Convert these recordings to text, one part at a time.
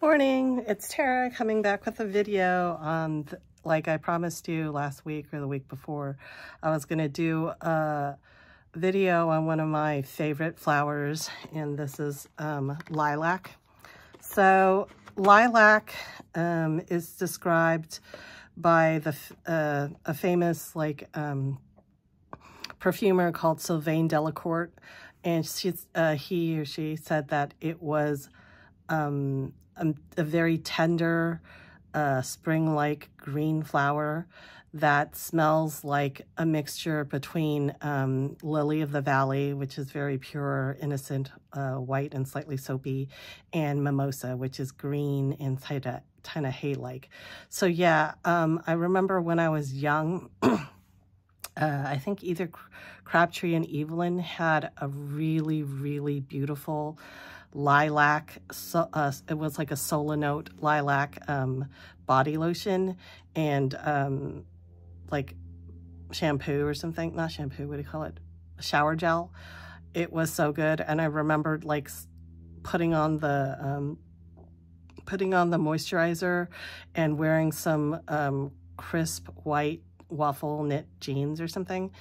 Morning, it's Tara coming back with a video on, like I promised you last week or the week before, I was going to do a video on one of my favorite flowers, and this is lilac. So lilac is described by a famous perfumer called Sylvain Delacourt, and he or she said that it was a very tender, spring-like green flower that smells like a mixture between lily of the valley, which is very pure, innocent, white and slightly soapy, and mimosa, which is green and kind of hay-like. So yeah, I remember when I was young, I think either Crabtree and Evelyn had a really, really beautiful lilac, it was like a Solanote lilac body lotion and like shampoo or something, not shampoo, what do you call it? Shower gel. It was so good. And I remembered like putting on the moisturizer and wearing some crisp white waffle knit jeans or something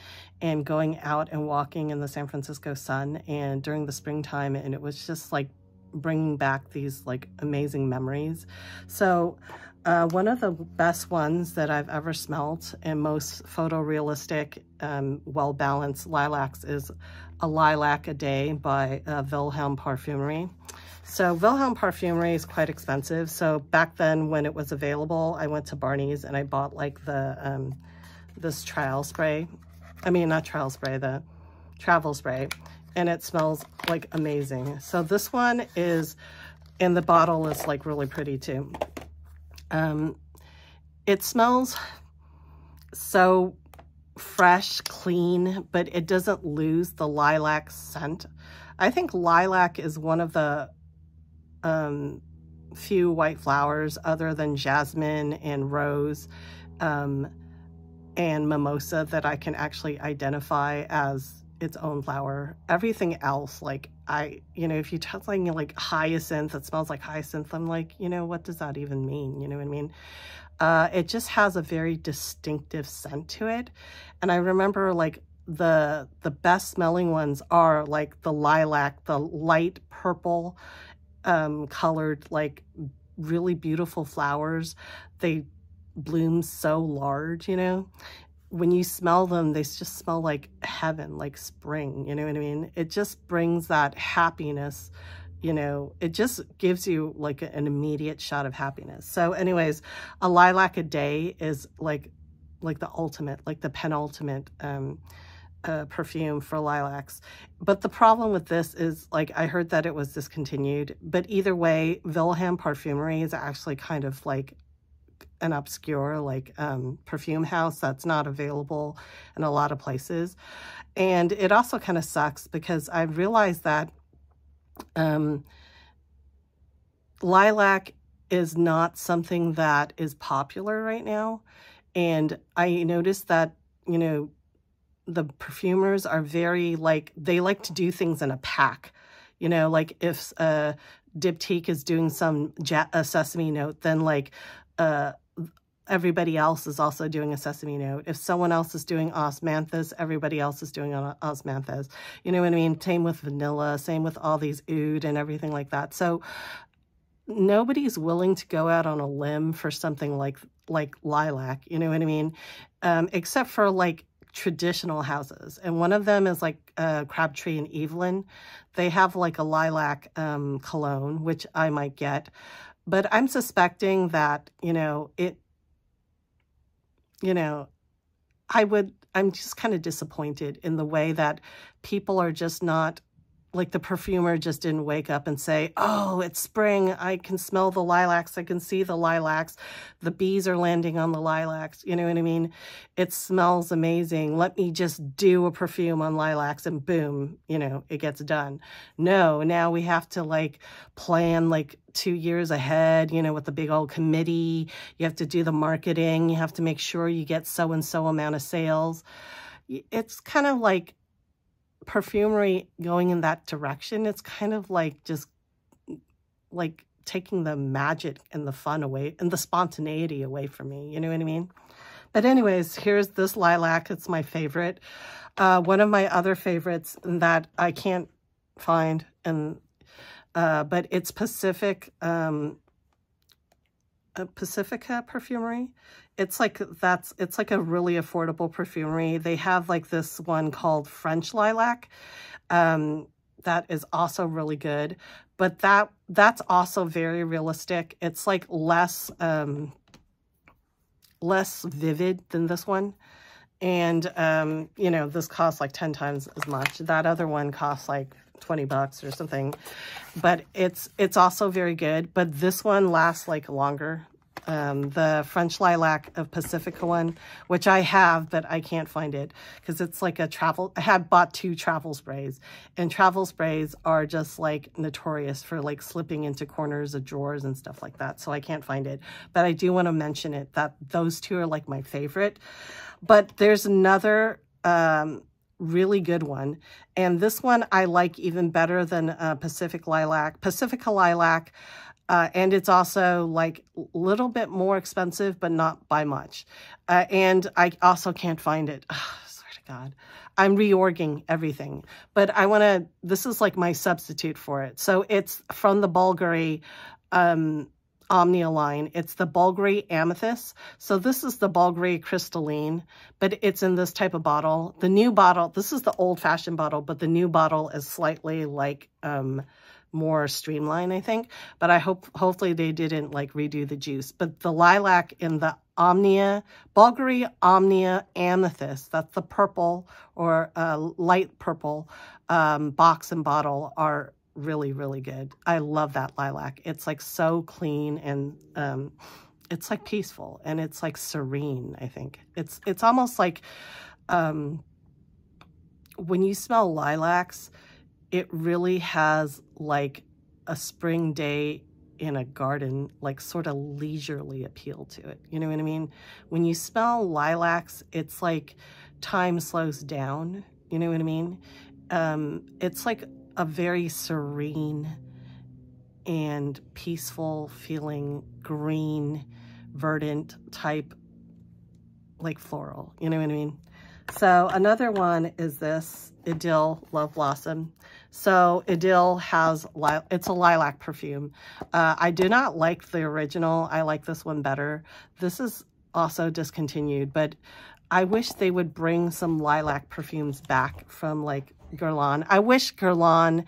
and going out and walking in the San Francisco sun and during the springtime, and it was just like bringing back these like amazing memories. So one of the best ones that I've ever smelled and most photorealistic, well-balanced lilacs is A Lilac a Day by Wilhelm Parfumery. So Wilhelm Parfumery is quite expensive. So back then when it was available, I went to Barney's and I bought like the this trial spray. I mean, not trial spray, the travel spray. And it smells like amazing. So this one is, and the bottle is like really pretty too. It smells so fresh, clean, but it doesn't lose the lilac scent. I think lilac is one of the few white flowers other than jasmine and rose and mimosa that I can actually identify as its own flower. Everything else, like if you tell something like hyacinth, it smells like hyacinth, I'm like, what does that even mean? You know what I mean? It just has a very distinctive scent to it. And I remember like the best smelling ones are like the lilac, the light purple colored, like really beautiful flowers. They bloom so large, when you smell them, they just smell like heaven, like spring, you know what I mean? It just brings that happiness, it just gives you like an immediate shot of happiness. So anyways, A Lilac a Day is like the ultimate, like the penultimate perfume for lilacs. But the problem with this is, like, I heard that it was discontinued, but either way, Wilhelm Parfumery is actually kind of like an obscure perfume house that's not available in a lot of places. And it also kind of sucks because I realized that lilac is not something that is popular right now. And I noticed that, the perfumers are very they like to do things in a pack. Like if Diptyque is doing some a sesame note, then everybody else is also doing a sesame note. If someone else is doing osmanthus, everybody else is doing osmanthus. You know what I mean? Same with vanilla, same with all these oud and everything like that. So nobody's willing to go out on a limb for something like lilac, you know what I mean? Except for traditional houses. And one of them is Crabtree and Evelyn. They have a lilac cologne, which I might get. But I'm suspecting that, I'm just kind of disappointed in the way that people are just not, the perfumer just didn't wake up and say, oh, it's spring, I can smell the lilacs, I can see the lilacs, the bees are landing on the lilacs, you know what I mean? It smells amazing, let me just do a perfume on lilacs, and boom, it gets done. No, now we have to plan 2 years ahead, with the big old committee. You have to do the marketing, you have to make sure you get so-and-so amount of sales. It's kind of perfumery going in that direction. It's kind of just taking the magic and the fun away and the spontaneity away from me. You know what I mean? But anyways, here's this lilac. It's my favorite. One of my other favorites that I can't find, and but it's Pacifica Perfumery. It's like it's like a really affordable perfumery. They have like this one called French Lilac. That is also really good, but that's also very realistic. It's like less vivid than this one. And, you know, this costs like 10 times as much. That other one costs like 20 bucks or something, but it's also very good. But this one lasts like longer. The French Lilac of Pacifica one, which I have, but I can't find it because it's like a travel. I had bought 2 travel sprays, and travel sprays are just like notorious for like slipping into corners of drawers and stuff like that. So I can't find it, but I do want to mention it that those 2 are like my favorite. But there's another really good one, and this one I like even better than Pacifica Lilac. And it's also like a little bit more expensive, but not by much. And I also can't find it. Oh, I swear to God. I'm reorging everything. But I want to, this is like my substitute for it. So it's from the Bulgari Omnia line. It's the Bulgari Amethyst. So this is the Bulgari Crystalline, but it's in this type of bottle. The new bottle, this is the old-fashioned bottle, but the new bottle is slightly like more streamlined, I think. But I hopefully they didn't like redo the juice. But the lilac in the Bulgari Omnia Amethyst, that's the purple or light purple box and bottle, are really, really good. I love that lilac. It's like so clean, and it's like peaceful, and it's like serene, I think. It's almost like when you smell lilacs, it really has like a spring day in a garden, like sort of leisurely appeal to it. You know what I mean? When you smell lilacs, it's like time slows down. You know what I mean? It's like a very serene and peaceful feeling, green, verdant type, like floral. You know what I mean? So another one is this Idyll Love Blossom. So Idyll has, it's a lilac perfume. I do not like the original. I like this one better. This is also discontinued, but I wish they would bring some lilac perfumes back from like Guerlain. I wish Guerlain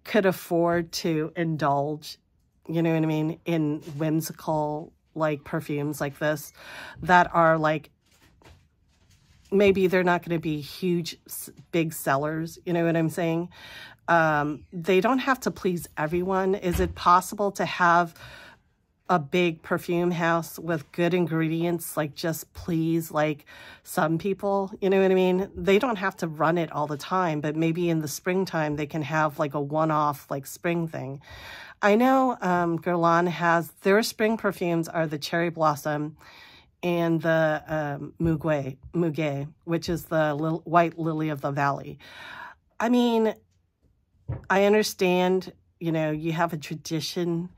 could afford to indulge, you know what I mean, in whimsical like perfumes like this that are like, maybe they're not going to be huge, big sellers. You know what I'm saying? They don't have to please everyone. Is it possible to have a big perfume house with good ingredients, like just please like some people? You know what I mean? They don't have to run it all the time, but maybe in the springtime they can have like a one-off like spring thing. I know Guerlain has, their spring perfumes are the Cherry Blossom and the Muguet, which is the white lily of the valley. I mean, I understand, you know, you have a tradition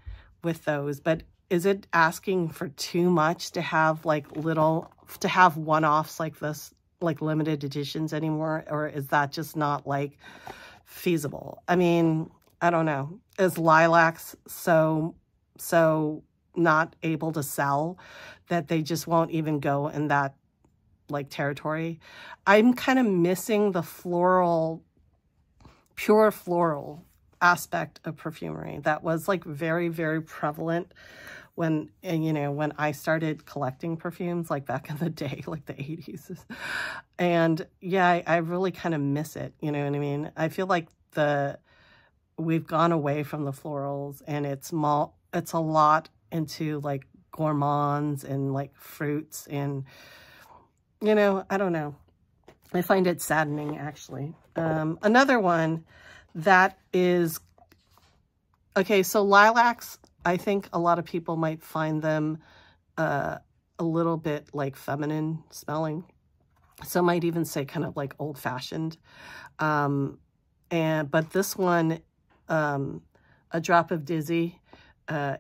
with those, but is it asking for too much to have like to have one-offs like this, like limited editions anymore? Or is that just not like feasible? I mean, I don't know. Is lilacs so not able to sell that they just won't even go in that like territory? I'm kind of missing the floral, pure floral aspect of perfumery that was like very, very prevalent when, you know, when I started collecting perfumes, like back in the day, like the 80s. And yeah, I really kind of miss it. You know what I mean? I feel like we've gone away from the florals, and it's a lot into like gourmands and like fruits, and you know, I don't know. I find it saddening, actually. Another one that is, okay, so lilacs, I think a lot of people might find them a little bit like feminine smelling. Some might even say kind of like old-fashioned. But this one, A Drop of Dizzy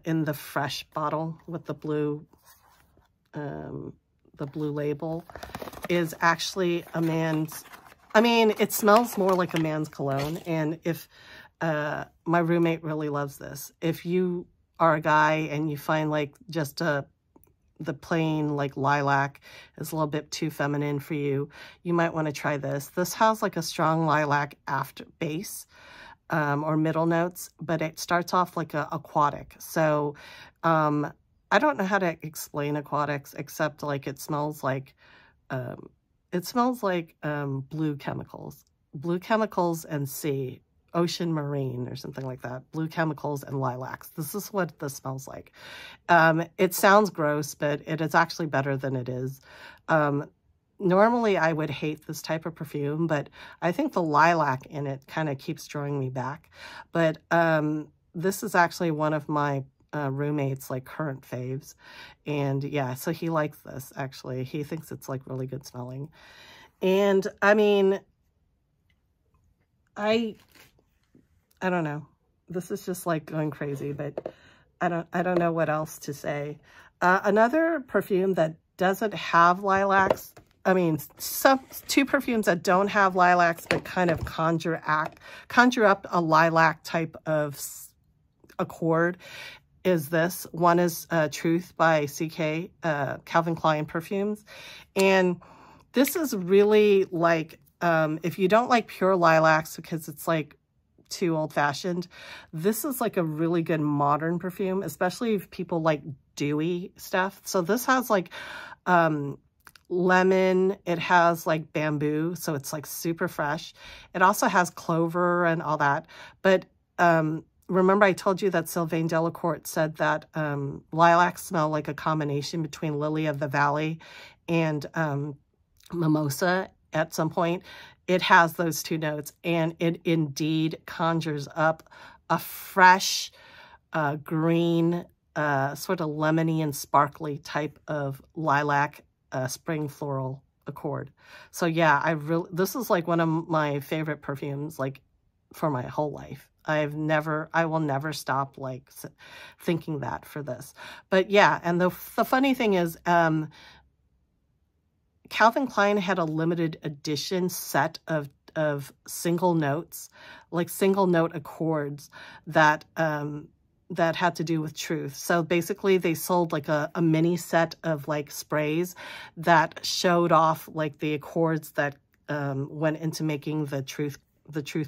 in the fresh bottle with the blue label is actually a man's, I mean, it smells more like a man's cologne. And if my roommate really loves this, if you are a guy and you find like just the plain like lilac is a little bit too feminine for you, you might want to try this. This has like a strong lilac after base or middle notes, but it starts off like a aquatic. So I don't know how to explain aquatics except like it smells like blue chemicals and sea, ocean marine or something like that. Blue chemicals and lilacs. This is what this smells like. It sounds gross, but it is actually better than it is. Normally I would hate this type of perfume, but I think the lilac in it kind of keeps drawing me back. But this is actually one of my roommate's like current faves, and yeah, so he likes this. Actually, he thinks it's like really good smelling. And I mean, I don't know, this is just like going crazy, but I don't know what else to say. Another perfume that doesn't have lilacs, I mean, two perfumes that don't have lilacs but kind of conjure up a lilac type of accord is this. One is Truth by CK, Calvin Klein perfumes. And this is really like, if you don't like pure lilacs because it's like too old-fashioned, this is like a really good modern perfume, especially if people like dewy stuff. So this has like lemon, it has like bamboo, so it's like super fresh. It also has clover and all that. But remember I told you that Sylvain Delacourt said that lilacs smell like a combination between Lily of the Valley and mimosa at some point. It has those two notes, and it indeed conjures up a fresh green, sort of lemony and sparkly type of lilac spring floral accord. So yeah, this is like one of my favorite perfumes like for my whole life. I will never stop like thinking that for this. But yeah, and the funny thing is, Calvin Klein had a limited edition set of single notes, like single note accords that had to do with Truth. So basically they sold like a mini set of like sprays that showed off like the accords that went into making the Truth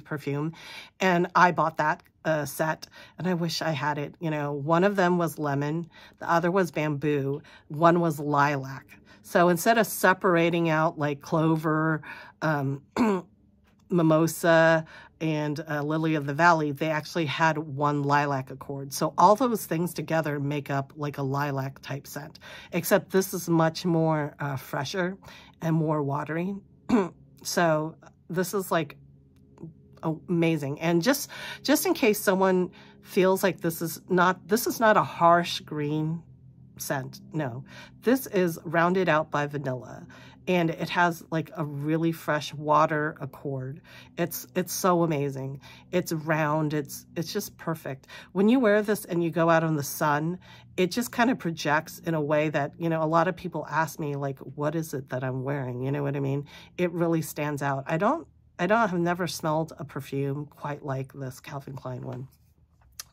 perfume. And I bought that set, and I wish I had it. You know, one of them was lemon, the other was bamboo, one was lilac. So instead of separating out like clover, mimosa, and Lily of the Valley, they actually had one lilac accord. So all those things together make up like a lilac type scent, except this is much more fresher and more watery. So this is like amazing. And just in case someone feels like this is not a harsh green scent. No, this is rounded out by vanilla, and it has like a really fresh water accord. It's so amazing. It's round. It's just perfect. When you wear this and you go out in the sun, it just kind of projects in a way that, you know, a lot of people ask me like, what is it that I'm wearing? You know what I mean? It really stands out. I've never smelled a perfume quite like this Calvin Klein one.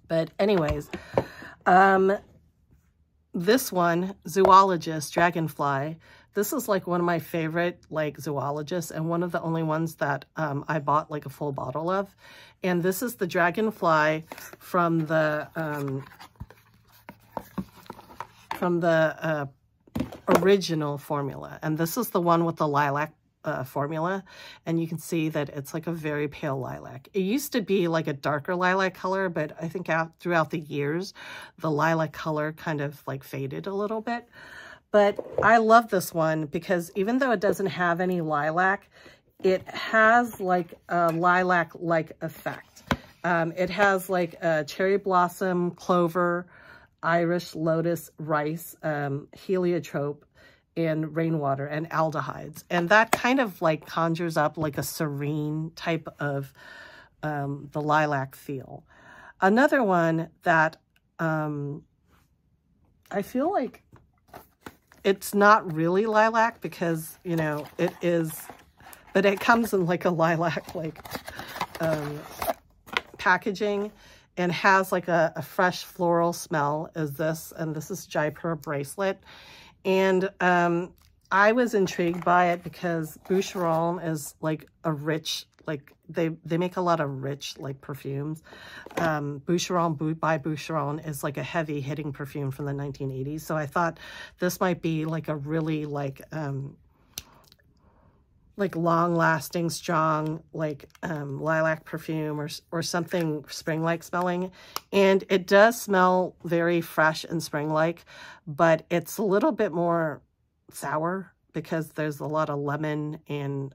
But anyways, this one, Zoologist Dragonfly, this is like one of my favorite like zoologists, and one of the only ones that I bought like a full bottle of. And this is the Dragonfly from the original formula. And this is the one with the lilac formula, and you can see that it's like a very pale lilac. It used to be like a darker lilac color, but I think throughout the years, the lilac color kind of like faded a little bit. But I love this one because even though it doesn't have any lilac, it has like a lilac-like effect. It has like cherry blossom, clover, Irish lotus, rice, heliotrope, and rainwater and aldehydes. And that kind of like conjures up like a serene type of the lilac feel. Another one that I feel like it's not really lilac because, you know, it is, but it comes in like a lilac like packaging and has like a fresh floral smell is this, and this is Jaipur bracelet. And I was intrigued by it because Boucheron is like a rich, like they make a lot of rich like perfumes. Boucheron by Boucheron is like a heavy hitting perfume from the 1980s. So I thought this might be like a really like long-lasting, strong, like lilac perfume or something spring-like smelling. And it does smell very fresh and spring-like, but it's a little bit more sour because there's a lot of lemon and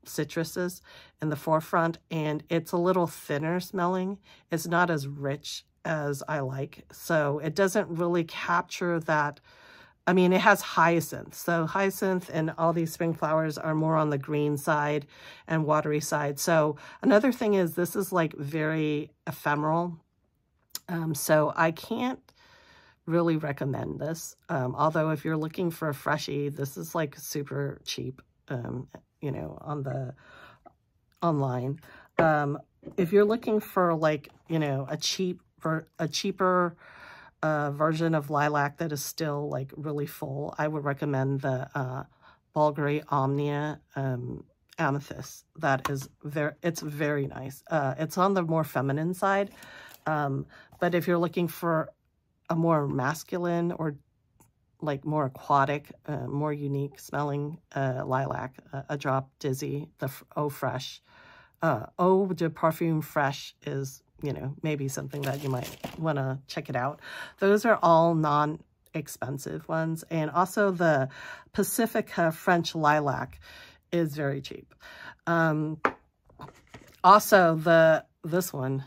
citruses in the forefront, and it's a little thinner smelling. It's not as rich as I like, so it doesn't really capture that. I mean, it has hyacinth. So hyacinth and all these spring flowers are more on the green side and watery side. So another thing is this is like very ephemeral. So I can't really recommend this. Although if you're looking for a freshie, this is like super cheap, you know, on the online. If you're looking for like, you know, a cheaper version of lilac that is still like really full, I would recommend the Bulgari Omnia Amethyst. That is it's very nice. It's on the more feminine side, but if you're looking for a more masculine or like more aquatic, more unique smelling lilac, a drop Dizzy, the Eau Fresh, Eau de Parfum Fresh is, you know, maybe something that you might want to check it out. Those are all non-expensive ones. And also the Pacifica French Lilac is very cheap. Also this one,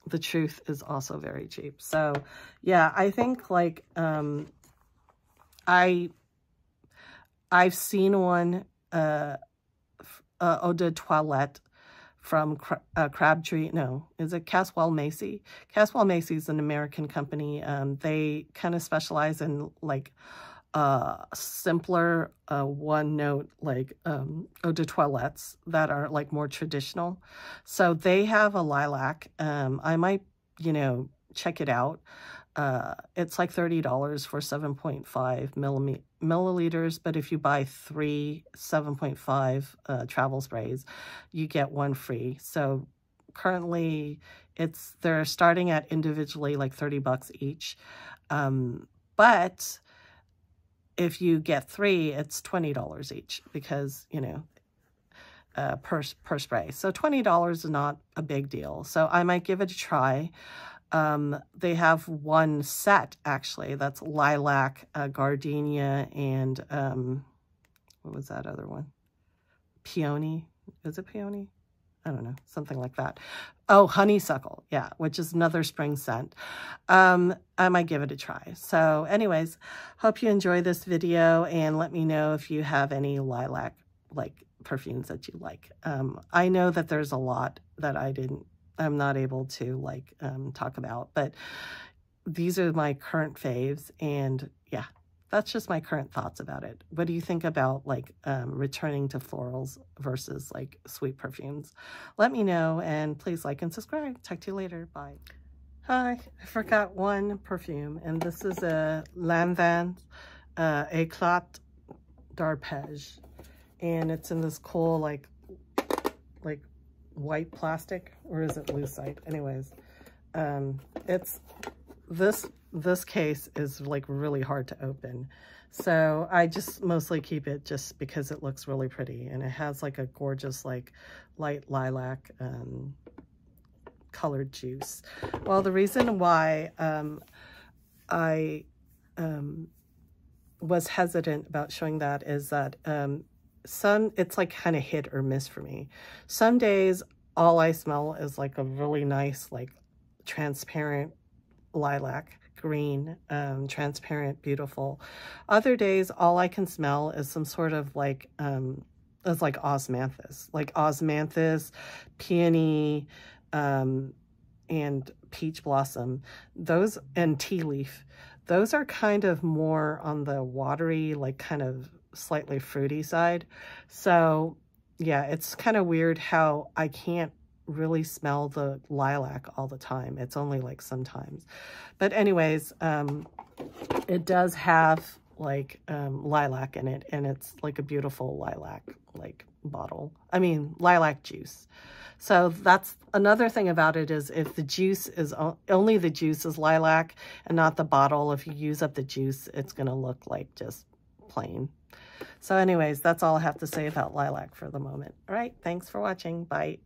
The Truth, is also very cheap. So yeah, I think like I've seen one Eau de Toilette from Crabtree, no, is it Caswell Macy? Caswell Macy is an American company. They kind of specialize in like simpler one-note like eau de toilettes that are like more traditional. So they have a lilac. I might, you know, check it out. It's like $30 for 7.5 milliliters, but if you buy 3 7.5 travel sprays, you get one free. So currently they're starting at individually like $30 each. But if you get 3, it's $20 each because, you know, per spray. So $20 is not a big deal. So I might give it a try. They have one set actually that's lilac, gardenia, and what was that other one? Peony. Is it peony? I don't know, something like that. Oh, honeysuckle, yeah, which is another spring scent. I might give it a try. So anyways, hope you enjoy this video and let me know if you have any lilac like perfumes that you like. I know that there's a lot that I'm not able to like talk about, but these are my current faves, and yeah, that's just my current thoughts about it. What do you think about like returning to florals versus like sweet perfumes? Let me know, and please like and subscribe. Talk to you later. Bye. Hi, I forgot one perfume, and this is a Lanvin Éclat d'Arpège, and it's in this cool like white plastic, or is it lucite? Anyways, it's this case is like really hard to open, so I just mostly keep it just because it looks really pretty, and it has like a gorgeous like light lilac colored juice. Well, the reason why I was hesitant about showing that is that it's like kind of hit or miss for me. Some days all I smell is like a really nice like transparent lilac green, transparent, beautiful. Other days all I can smell is some sort of like it's like osmanthus, peony, and peach blossom, those, and tea leaf, those are kind of more on the watery, like kind of slightly fruity side. So yeah, it's kind of weird how I can't really smell the lilac all the time. It's only like sometimes. But anyways, it does have like lilac in it, and it's like a beautiful lilac like bottle. I mean, lilac juice. So that's another thing about it, is if the juice is only the juice is lilac and not the bottle, if you use up the juice, it's going to look like just plain. So anyways, that's all I have to say about lilac for the moment. All right. Thanks for watching. Bye.